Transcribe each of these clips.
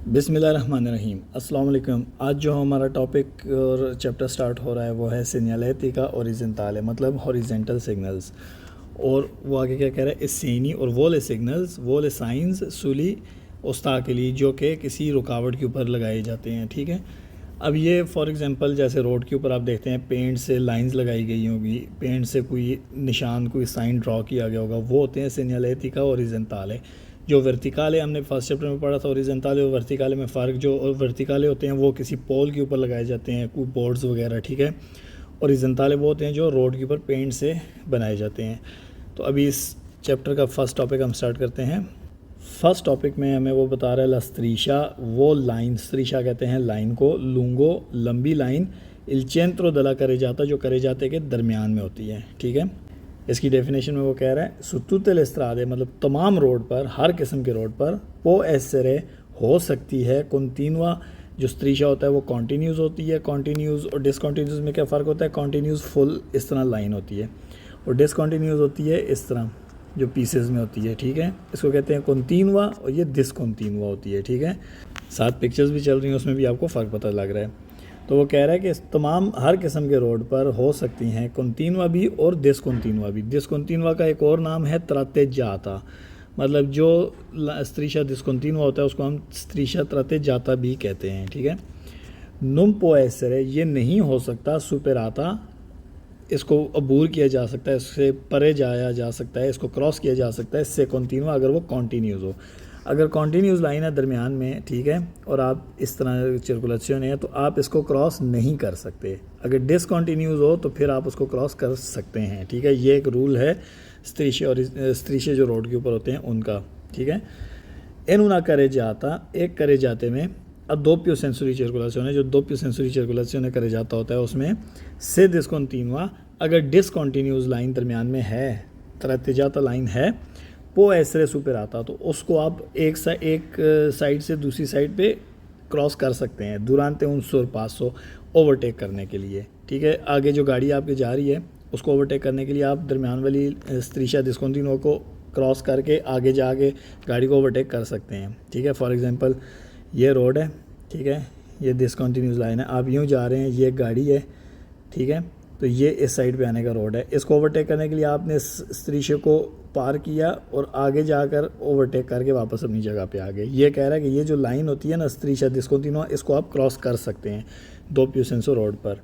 बिस्मिल्लाहिर्रहमानिर्रहीम। अस्सलाम वालेकुम। आज जो हमारा टॉपिक और चैप्टर स्टार्ट हो रहा है वो है सीनियलिटी ओरिजेंटल, मतलब हॉरिजेंटल सिग्नल्स। और वो आगे क्या कह रहा है, इसीनी और वोले सिग्नल्स वोले साइंस सुली उस्ताकली, जो कि किसी रुकावट के ऊपर लगाए जाते हैं। ठीक है, अब ये फॉर एग्जांपल जैसे रोड के ऊपर आप देखते हैं पेंट से लाइंस लगाई गई होंगी, पेंट से कोई निशान कोई साइन ड्रॉ किया गया होगा, वो होते हैं सीनियलिटी ओरिजेंटल। जो वर्टिकल है हमने फर्स्ट चैप्टर में पढ़ा था, ओरिजेंटल और वर्टिकल में फ़र्क, जो वर्टिकल होते हैं वो किसी पोल के ऊपर लगाए जाते हैं, कोई बोर्ड्स वगैरह। ठीक है, ओरिजेंटल वो होते हैं जो रोड के ऊपर पेंट से बनाए जाते हैं। तो अभी इस चैप्टर का फर्स्ट टॉपिक हम स्टार्ट करते हैं। फर्स्ट टॉपिक में हमें वो बता रहा है लस्त्रीशा, वो लाइन, स्त्रीशा कहते हैं लाइन को, लूंगो लंबी लाइन, इलचेंत्रो दला करे जाता, जो करे जाते के दरमियान में होती है। ठीक है, इसकी डेफिनेशन में वो कह रहा है सुतुतल इस्त्रादे, मतलब तमाम रोड पर, हर किस्म के रोड पर वो ऐसरे हो सकती है कॉन्टीनुआ। जो स्त्रीशा होता है वो कॉन्टीन्यूज़ होती है। कॉन्टीन्यूज़ और डिसकॉन्टीन्यूज़ में क्या फ़र्क होता है? कॉन्टीन्यूज़ फुल इस तरह लाइन होती है और डिसकॉन्टीन्यूज़ होती है इस तरह जो पीसेस में होती है। ठीक है, इसको कहते हैं कॉन्टीनुआ और ये डिसकॉन्टीनुआ होती है। ठीक है, साथ पिक्चर्स भी चल रही हैं, उसमें भी आपको फ़र्क पता लग रहा है। तो वो कह रहा है कि तमाम हर किस्म के रोड पर हो सकती हैं कॉन्टीनुआ भी और डिसकॉन्टीनुआ भी। डिसकॉन्टीनुआ का एक और नाम है त्रते जाता, मतलब जो स्त्रीशा डिसकॉन्टीनुआ होता है उसको हम स्त्रीशा त्रते जाता भी कहते हैं। ठीक है, नुम पोएसरे, ये नहीं हो सकता सुपेराता, इसको अबूर किया जा सकता है, इससे परे जाया जा सकता है, इसको क्रॉस किया जा सकता है इससे कॉन्टीनुआ, अगर वो कॉन्टीन्यूज़ हो। अगर कॉन्टीन्यूज़ लाइन है दरमियान में, ठीक है, और आप इस तरह सर्कुलेशन है तो आप इसको क्रॉस नहीं कर सकते। अगर डिसकॉन्टीन्यूज़ हो तो फिर आप उसको क्रॉस कर सकते हैं। ठीक है, ये एक रूल है स्त्रीशे और स्त्रीशे जो रोड के ऊपर होते हैं उनका। ठीक है, इन ना करे जाता, एक करे जाते में अब दोप्यो सेंसुरी सर्कुलेशन है, जो दोप्यो सेंसुरी सर्कुलेशन करे जाता होता है उसमें से डिसकॉन्टीनुआ, अगर डिसकॉन्टीन्यूज़ लाइन दरमियान में है, तरते जाता लाइन है, वो ऐसरे सुपर आता, तो उसको आप एक साइड से दूसरी साइड पे क्रॉस कर सकते हैं दुरानते उन सुर पास हो ओवरटेक करने के लिए। ठीक है, आगे जो गाड़ी आपकी जा रही है उसको ओवरटेक करने के लिए आप दरमियान वाली स्त्रीशा डिसकॉन्टीनुआ को क्रॉस करके आगे जाके गाड़ी को ओवरटेक कर सकते हैं। ठीक है, फॉर एग्जांपल ये रोड है, ठीक है, ये डिसकॉन्टीन्यूज़ लाइन है, आप यूँ जा रहे हैं, ये गाड़ी है, ठीक है, तो ये इस साइड पे आने का रोड है। इसको ओवरटेक करने के लिए आपने स्त्रीशे को पार किया और आगे जाकर ओवरटेक करके वापस अपनी जगह पे आ गए। ये कह रहा है कि ये जो लाइन होती है ना स्त्रीशा डिसकॉन्टीनुआ, इसको आप क्रॉस कर सकते हैं दोप्यो सेंसो रोड पर।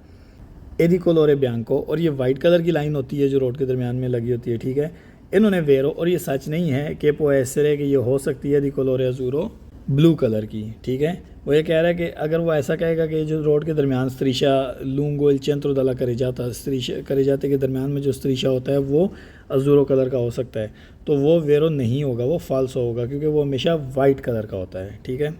एडिकोलोरे ब्यांको, और ये वाइट कलर की लाइन होती है जो रोड के दरमियान में लगी होती है। ठीक है, इन्होंने वेरो, और ये सच नहीं है कि पोएसरे कि ये हो सकती है एडिकोलोरे अजूरो ब्लू कलर की। ठीक है, वो ये कह रहा है कि अगर वो ऐसा कहेगा कि जो रोड के दरमियान स्त्रीशा लूंगो इलचेंत्रो दला करे जाता, स्त्रीशा करे जाते के दरमियान में जो स्त्रीशा होता है वो अजूरो कलर का हो सकता है, तो वो वेरो नहीं होगा, वो फाल्सो होगा, क्योंकि वो हमेशा वाइट कलर का होता है। ठीक है,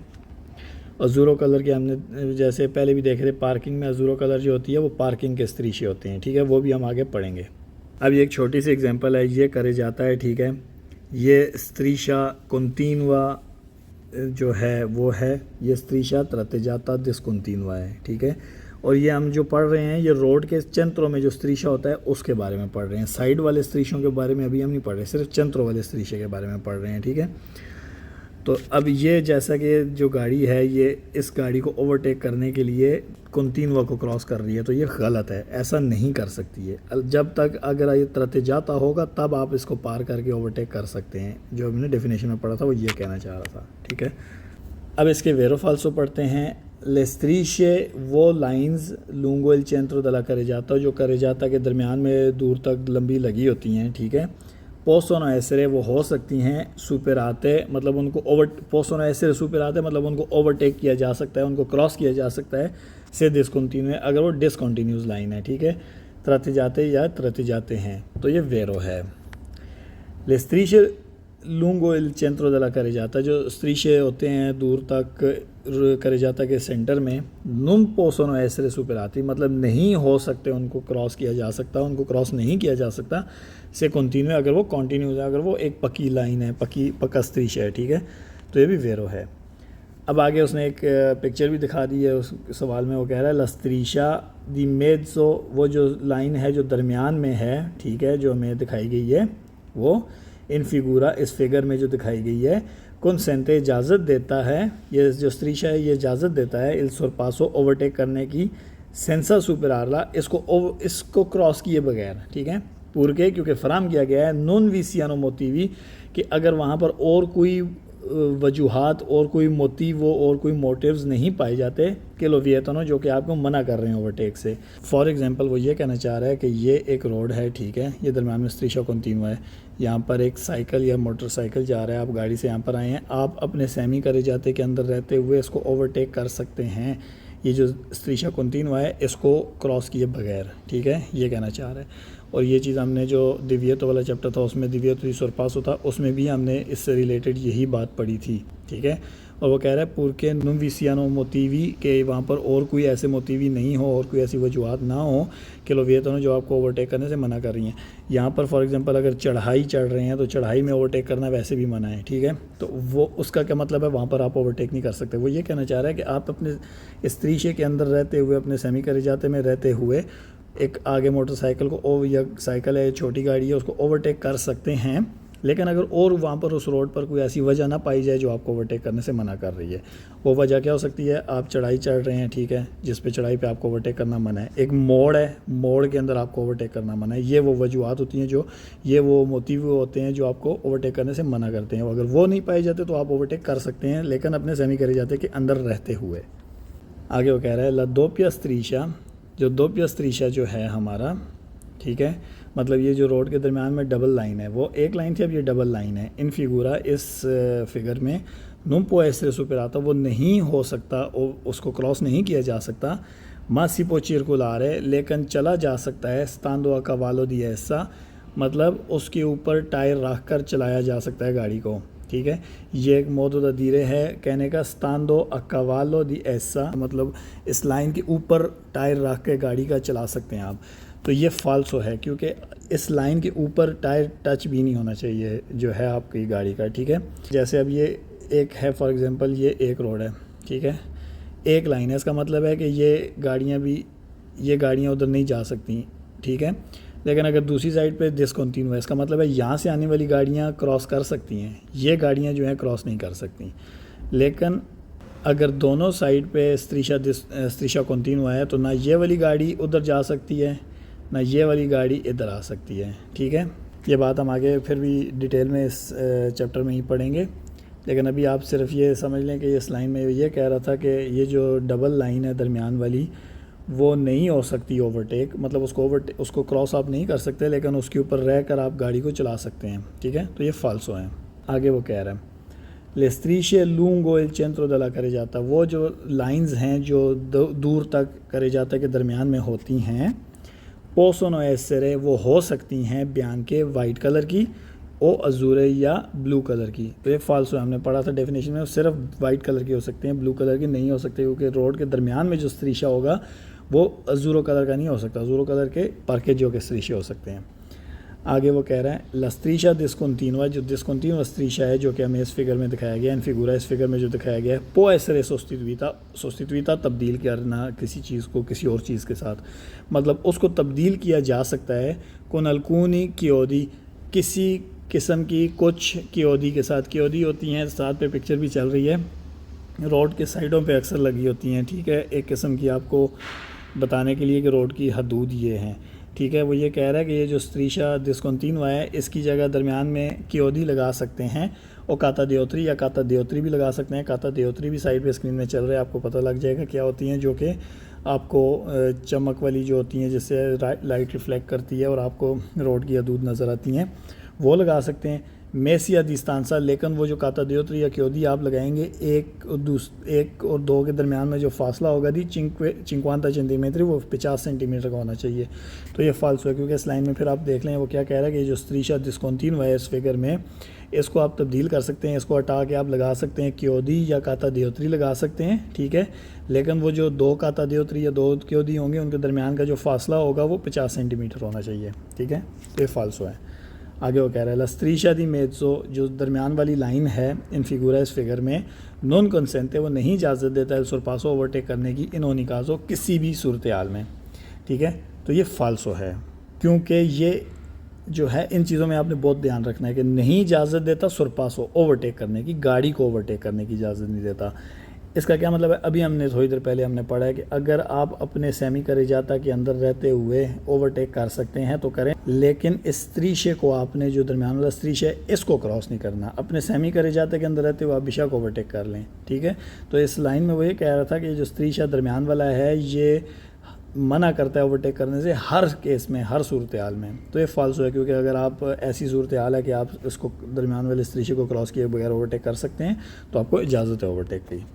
अजूरो कलर की हमने जैसे पहले भी देखे थे, पार्किंग में अजूरो कलर जो होती है वो पार्किंग के स्त्रीशे होते हैं। ठीक है, वो भी हम आगे पढ़ेंगे। अब ये एक छोटी सी एग्जांपल है, ये करे जाता है। ठीक है, ये स्त्रीशा कॉन्टीनुआ जो है वो है, ये स्त्रीशा त्रते जाता डिसकॉन्टीनुआ है। ठीक है, और ये हम जो पढ़ रहे हैं ये रोड के चंत्रों में जो स्त्रीशा होता है उसके बारे में पढ़ रहे हैं, साइड वाले स्त्रीशों के बारे में अभी हम नहीं पढ़ रहे, सिर्फ चंत्रों वाले स्त्रीशे के बारे में पढ़ रहे हैं। ठीक है, तो अब ये जैसा कि जो गाड़ी है ये इस गाड़ी को ओवरटेक करने के लिए कॉन्टीनुआ को क्रॉस कर रही है, तो ये गलत है, ऐसा नहीं कर सकती है। जब तक अगर ये त्रते जाता होगा तब आप इसको पार करके ओवरटेक कर सकते हैं, जो हमने डेफिनेशन में पढ़ा था वो ये कहना चाह रहा था। ठीक है, अब इसके वेरो फाल्सो पढ़ते हैं। लेस्त्रीशे वो लाइंस लूंगो इल चेंत्रो दला करे जाता, जो करे जाता के दरमियान में दूर तक लंबी लगी होती हैं। ठीक है, पोसोनो ऐसरे वो हो सकती हैं सुपेराते, मतलब उनको पोसोनो ऐसरे सुपेराते मतलब उनको ओवरटेक किया जा सकता है, उनको क्रॉस किया जा सकता है से डिसकॉन्टीन्यू, अगर वो डिसकॉन्टीन्यूज़ लाइन है। ठीक है, त्रते जाते या त्रते जाते हैं, तो ये वेरो है। लेस्त्रीशे लूंगो इल चेंत्रो दला करे जाता, जो स्त्रीशे होते हैं दूर तक करे जाता के सेंटर में, नुम पोसोनो ऐसरे सुपेराती, मतलब नहीं हो सकते, उनको क्रॉस किया जा सकता, उनको क्रॉस नहीं किया जा सकता से कॉन्टीन्यू, अगर वो कॉन्टीन्यूज है, अगर वो एक पक्की लाइन है, पक्का स्त्रीशा है। ठीक है, तो ये भी वेरो है। अब आगे उसने एक पिक्चर भी दिखा दी है उस सवाल में, वो कह रहा है लस्त्रीशा दी मेज़ो, वो जो लाइन है जो दरमियान में है, ठीक है, जो हमें दिखाई गई है, वो इन फिगूरा इस फिगर में जो दिखाई गई है, कंसेंटे इजाज़त देता है, ये जो स्त्रीशा है ये इजाज़त देता है इल सोरपासो ओवरटेक करने की, सेंसा सुपरारला इसको क्रॉस किए बगैर, ठीक है, पूरके क्योंकि फराम किया गया है नॉन विसियानो मोटिवी कि अगर वहाँ पर और कोई वजूहात और कोई मोटिवो और कोई मोटिव्स नहीं पाए जाते कि लो वियतनो जो कि आपको मना कर रहे हैं ओवरटेक से। फॉर एग्जांपल वो ये कहना चाह रहा है कि ये एक रोड है, ठीक है, ये दरम्यान में स्त्रीशा कंटिन्यू है, यहाँ पर एक साइकिल या मोटरसाइकिल जा रहा है, आप गाड़ी से यहाँ पर आए हैं, आप अपने सेमी करे जाते के अंदर रहते हुए इसको ओवरटेक कर सकते हैं, ये जो स्त्रीशा कंटिन्यू है इसको क्रॉस किए बगैर, ठीक है, ये कहना चाह रहा है। और ये चीज़ हमने जो दिव्यतो वाला चैप्टर था उसमें दिव्यतो दी सोरपासो था, उसमें भी हमने इससे रिलेटेड यही बात पढ़ी थी, ठीक है। और वो कह रहा है पुरके नुम विसियानो मोटिवी के वहाँ पर और कोई ऐसे मोटिवी नहीं हो और कोई ऐसी वजूहत ना हो कि लो वियतनो जो आपको ओवरटेक करने से मना कर रही हैं। यहाँ पर फॉर एग्जांपल अगर चढ़ाई चढ़ रहे हैं तो चढ़ाई में ओवरटेक करना वैसे भी मना है, ठीक है, तो वो उसका क्या मतलब है, वहाँ पर आप ओवरटेक नहीं कर सकते। वो ये कहना चाह रहा है कि आप अपने स्त्रीशे के अंदर रहते हुए, अपने सेमी करिजाते में रहते हुए एक आगे मोटरसाइकिल को या साइकिल है, छोटी गाड़ी है, उसको ओवरटेक कर सकते हैं, लेकिन अगर और वहाँ पर उस रोड पर कोई ऐसी वजह ना पाई जाए जो आपको ओवरटेक करने से मना कर रही है। वो वजह क्या हो सकती है, आप चढ़ाई चढ़ रहे हैं, ठीक है, जिस पे चढ़ाई पे आपको ओवरटेक करना मना है, एक मोड़ है, मोड़ के अंदर आपको ओवरटेक करना मना है, ये वो वजूहत होती हैं जो ये वो मोटिव होते हैं जो आपको ओवरटेक करने से मना करते हैं। अगर वो नहीं पाए जाते तो आप ओवरटेक कर सकते हैं, लेकिन अपने सेमी करे जाते के अंदर रहते हुए। आगे वो कह रहा है ला दोप्या स्त्रीशा, जो दोप्या स्त्रीशा जो है हमारा, ठीक है, मतलब ये जो रोड के दरमियान में डबल लाइन है, वो एक लाइन थी, अब ये डबल लाइन है। इन फिगूरा इस फिगर में नुम पो एसरे सुपराता वो नहीं हो सकता, उसको क्रॉस नहीं किया जा सकता। मासीपो चिरकुलार है, लेकिन चला जा सकता है। स्तांदो का वालो दी ऐसा, मतलब उसके ऊपर टायर रख कर चलाया जा सकता है गाड़ी को, ठीक है। ये एक मोदो दीरे है कहने का, स्तांदो अक्कावालो दी ऐसा, मतलब इस लाइन के ऊपर टायर रख के गाड़ी का चला सकते हैं आप। तो ये फाल्सो है क्योंकि इस लाइन के ऊपर टायर टच भी नहीं होना चाहिए जो है आपकी गाड़ी का, ठीक है। जैसे अब ये एक है फॉर एग्जांपल, ये एक रोड है, ठीक है, एक लाइन है, इसका मतलब है कि ये गाड़ियाँ उधर नहीं जा सकती, ठीक है। लेकिन अगर दूसरी साइड पे डिसकंटिन्यू है, इसका मतलब है यहाँ से आने वाली गाड़ियाँ क्रॉस कर सकती हैं, ये गाड़ियाँ जो हैं क्रॉस नहीं कर सकती। लेकिन अगर दोनों साइड पे स्त्रीशा कंटिन्यू है तो ना ये वाली गाड़ी उधर जा सकती है, ना ये वाली गाड़ी इधर आ सकती है, ठीक है। ये बात हम आगे फिर भी डिटेल में इस चैप्टर में ही पढ़ेंगे, लेकिन अभी आप सिर्फ ये समझ लें कि इस लाइन में ये कह रहा था कि ये जो डबल लाइन है दरमियान वाली, वो नहीं हो सकती ओवरटेक, मतलब उसको क्रॉस आप नहीं कर सकते, लेकिन उसके ऊपर रह कर आप गाड़ी को चला सकते हैं, ठीक है। तो ये फाल्सो है। आगे वो कह रहा है लेस्त्रीशे लूंगो इल चेंट्रो दला करे जाता, वो जो लाइंस हैं जो दूर तक करे जाता के दरमियान में होती हैं, पोसोनो एसरे वो हो सकती हैं बयान के वाइट कलर की, ओ अजूरे या ब्लू कलर की। तो ये फाल्सो है, हमने पढ़ा था डेफिनेशन में, सिर्फ वाइट कलर की हो सकते हैं, ब्लू कलर की नहीं हो सकते, क्योंकि रोड के दरमियान में जो स्त्रीशा होगा वो अजूरो कलर का नहीं हो सकता, अजूरो कलर के पार्केजियो के स्त्रीशे हो सकते हैं। आगे वो कह रहा है लस्त्रीशा डिस्कंटिन्यूआ, जो डिस्कंटिन्यूआ स्त्रीशा है जो कि हमें इस फिगर में दिखाया गया है, इन फिगूरा इस फिगर में जो दिखाया गया है, पो एसरे सोस्टिट्यूटा तब्दील करना किसी चीज़ को किसी और चीज़ के साथ, मतलब उसको तब्दील किया जा सकता है कोनलकूनी कियोदी, किसी किस्म की कुछ कियोदी के साथ। कियोदी होती हैं, साथ पे पिक्चर भी चल रही है, रोड के साइडों पे अक्सर लगी होती हैं, ठीक है, एक किस्म की आपको बताने के लिए कि रोड की हदूद ये हैं, ठीक है। वो ये कह रहा है कि ये जो स्त्रीशा डिस्कंटिन्यूआ है इसकी जगह दरमियान में कियोदी लगा सकते हैं, और काता देयोत्री या काता देयोत्री भी लगा सकते हैं। काता देयोत्री भी साइड पे स्क्रीन में चल रहा है, आपको पता लग जाएगा क्या होती हैं, जो कि आपको चमक वाली जो होती हैं जिससे लाइट रिफ्लेक्ट करती है और आपको रोड की हदूद नज़र आती हैं, वो लगा सकते हैं। मेसिया दिस्तानसा, लेकिन वो जो काता देयोत्री या क्योदी आप लगाएंगे एक और दो के दरमियान में जो फासला होगा दी 50 सेंटीमीटर, वो 50 सेंटीमीटर का होना चाहिए। तो ये फाल्सो है, क्योंकि इस लाइन में फिर आप देख लें वो क्या कह रहा है कि जो स्त्रीशा डिस्कंटिन्यूआ है इस फिगर में, इसको आप तब्दील कर सकते हैं, इसको हटा के आप लगा सकते हैं क्योदी या काता देयोत्री लगा सकते हैं, ठीक है। लेकिन वो जो दो काता देयोत्री या दो क्योदी होंगे उनके दरमियान का जो फासला होगा वो 50 सेंटीमीटर होना चाहिए, ठीक है। तो ये फाल्सो है। आगे वो कह रहा है लस्त्रीशा दी मेज़ो, जो दरमियान वाली लाइन है इन फिगूरा इस फिगर में, नॉन कंसेंटे वो नहीं इजाज़त देता है सुरपासो ओवरटेक करने की, इन निकाजो किसी भी सूरत हाल में, ठीक है। तो ये फाल्सो है, क्योंकि ये जो है इन चीज़ों में आपने बहुत ध्यान रखना है कि नहीं इजाज़त देता सुरपास हो, ओवरटेक करने की, गाड़ी को ओवरटेक करने की इजाज़त नहीं देता। इसका क्या मतलब है, अभी हमने थोड़ी देर पहले हमने पढ़ा है कि अगर आप अपने सेमी करेजाता के अंदर रहते हुए ओवरटेक कर सकते हैं तो करें, लेकिन इस स्त्रीशय को आपने, जो दरमियान वाला स्त्रीशय, इसको क्रॉस नहीं करना। अपने सेमी करेजाते के अंदर रहते हुए आप बेशक ओवरटेक कर लें, ठीक है। तो इस लाइन में वो ये कह रहा था कि जो स्त्रीशय दरमियान वाला है ये मना करता है ओवरटेक करने से हर केस में, हर सूरत हाल में। तो ये फालसू है, क्योंकि अगर आप ऐसी सूरत हाल है कि आप इसको दरमियान वाले स्त्रीशय को क्रॉस किए बगैर ओवरटेक कर सकते हैं तो आपको इजाज़त है ओवरटेक की।